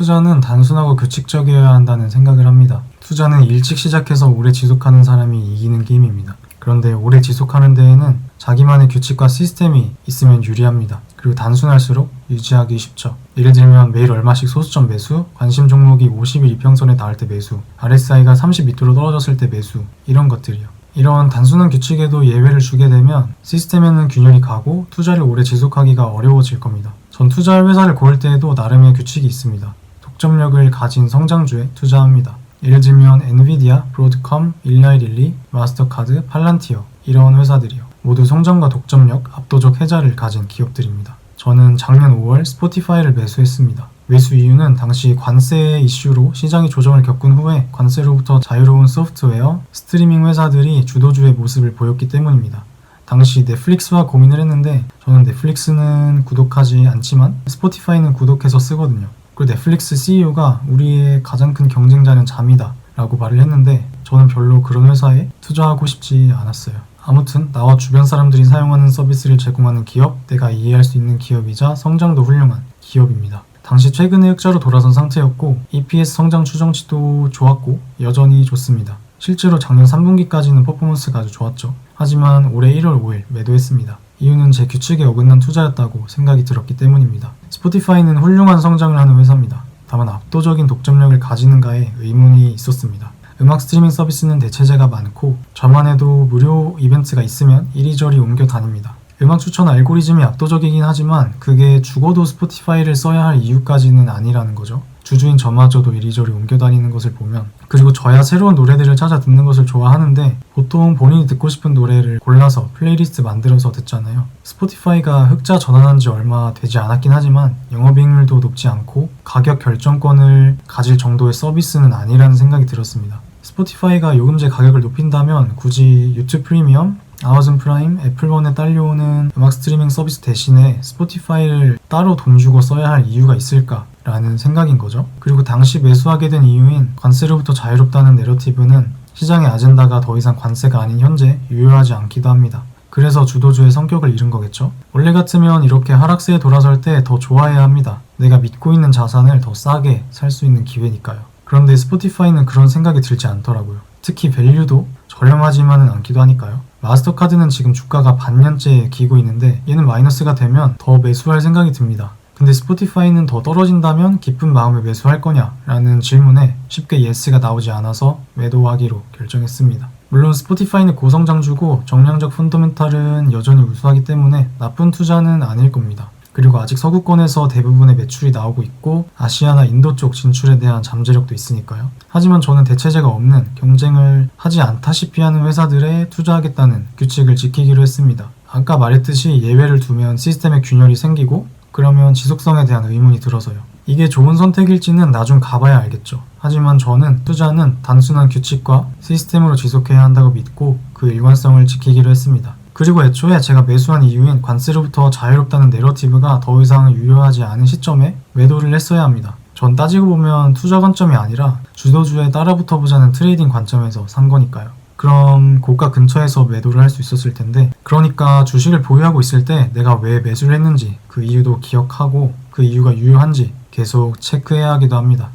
투자는 단순하고 규칙적이어야 한다는 생각을 합니다. 투자는 일찍 시작해서 오래 지속하는 사람이 이기는 게임입니다. 그런데 오래 지속하는 데에는 자기만의 규칙과 시스템이 있으면 유리합니다. 그리고 단순할수록 유지하기 쉽죠. 예를 들면 매일 얼마씩 소수점 매수, 관심 종목이 50일 이평선에 닿을 때 매수, RSI가 30 밑으로 떨어졌을 때 매수, 이런 것들이요. 이런 단순한 규칙에도 예외를 주게 되면 시스템에는 균열이 가고 투자를 오래 지속하기가 어려워질 겁니다. 전 투자할 회사를 고를 때에도 나름의 규칙이 있습니다. 독점력을 가진 성장주에 투자합니다. 예를 들면 엔비디아, 브로드컴, 일라이릴리, 마스터카드, 팔란티어 이런 회사들이요. 모두 성장과 독점력, 압도적 혜자를 가진 기업들입니다. 저는 작년 5월 스포티파이를 매수했습니다. 매수 이유는 당시 관세 이슈로 시장이 조정을 겪은 후에 관세로부터 자유로운 소프트웨어, 스트리밍 회사들이 주도주의 모습을 보였기 때문입니다. 당시 넷플릭스와 고민을 했는데 저는 넷플릭스는 구독하지 않지만 스포티파이는 구독해서 쓰거든요. 그리고 넷플릭스 CEO가 우리의 가장 큰 경쟁자는 잠이다 라고 말을 했는데 저는 별로 그런 회사에 투자하고 싶지 않았어요. 아무튼 나와 주변 사람들이 사용하는 서비스를 제공하는 기업, 내가 이해할 수 있는 기업이자 성장도 훌륭한 기업입니다. 당시 최근에 흑자로 돌아선 상태였고 EPS 성장 추정치도 좋았고 여전히 좋습니다. 실제로 작년 3분기까지는 퍼포먼스가 아주 좋았죠. 하지만 올해 1월 5일 매도했습니다. 이유는 제 규칙에 어긋난 투자였다고 생각이 들었기 때문입니다. 스포티파이는 훌륭한 성장을 하는 회사입니다. 다만 압도적인 독점력을 가지는가에 의문이 있었습니다. 음악 스트리밍 서비스는 대체제가 많고 저만 해도 무료 이벤트가 있으면 이리저리 옮겨 다닙니다. 음악 추천 알고리즘이 압도적이긴 하지만 그게 죽어도 스포티파이를 써야 할 이유까지는 아니라는 거죠. 주주인 저마저도 이리저리 옮겨 다니는 것을 보면, 그리고 저야 새로운 노래들을 찾아 듣는 것을 좋아하는데 보통 본인이 듣고 싶은 노래를 골라서 플레이리스트 만들어서 듣잖아요. 스포티파이가 흑자 전환한 지 얼마 되지 않았긴 하지만 영업이익률도 높지 않고 가격 결정권을 가질 정도의 서비스는 아니라는 생각이 들었습니다. 스포티파이가 요금제 가격을 높인다면 굳이 유튜브 프리미엄, 아마존 프라임, 애플원에 딸려오는 음악 스트리밍 서비스 대신에 스포티파이를 따로 돈 주고 써야 할 이유가 있을까라는 생각인 거죠. 그리고 당시 매수하게 된 이유인 관세로부터 자유롭다는 내러티브는 시장의 아젠다가 더 이상 관세가 아닌 현재 유효하지 않기도 합니다. 그래서 주도주의 성격을 잃은 거겠죠. 원래 같으면 이렇게 하락세에 돌아설 때 더 좋아해야 합니다. 내가 믿고 있는 자산을 더 싸게 살 수 있는 기회니까요. 그런데 스포티파이는 그런 생각이 들지 않더라고요. 특히 밸류도 저렴하지만은 않기도 하니까요. 마스터카드는 지금 주가가 반년째 기고 있는데 얘는 마이너스가 되면 더 매수할 생각이 듭니다. 근데 스포티파이는 더 떨어진다면 기쁜 마음에 매수할 거냐? 라는 질문에 쉽게 예스가 나오지 않아서 매도하기로 결정했습니다. 물론 스포티파이는 고성장주고 정량적 펀더멘탈은 여전히 우수하기 때문에 나쁜 투자는 아닐 겁니다. 그리고 아직 서구권에서 대부분의 매출이 나오고 있고 아시아나 인도 쪽 진출에 대한 잠재력도 있으니까요. 하지만 저는 대체제가 없는 경쟁을 하지 않다시피 하는 회사들에 투자하겠다는 규칙을 지키기로 했습니다. 아까 말했듯이 예외를 두면 시스템에 균열이 생기고 그러면 지속성에 대한 의문이 들어서요. 이게 좋은 선택일지는 나중 가봐야 알겠죠. 하지만 저는 투자는 단순한 규칙과 시스템으로 지속해야 한다고 믿고 그 일관성을 지키기로 했습니다. 그리고 애초에 제가 매수한 이유인 관세로부터 자유롭다는 내러티브가 더 이상 유효하지 않은 시점에 매도를 했어야 합니다. 전 따지고 보면 투자 관점이 아니라 주도주에 따라붙어보자는 트레이딩 관점에서 산 거니까요. 그럼 고가 근처에서 매도를 할 수 있었을 텐데, 그러니까 주식을 보유하고 있을 때 내가 왜 매수를 했는지 그 이유도 기억하고 그 이유가 유효한지 계속 체크해야 하기도 합니다.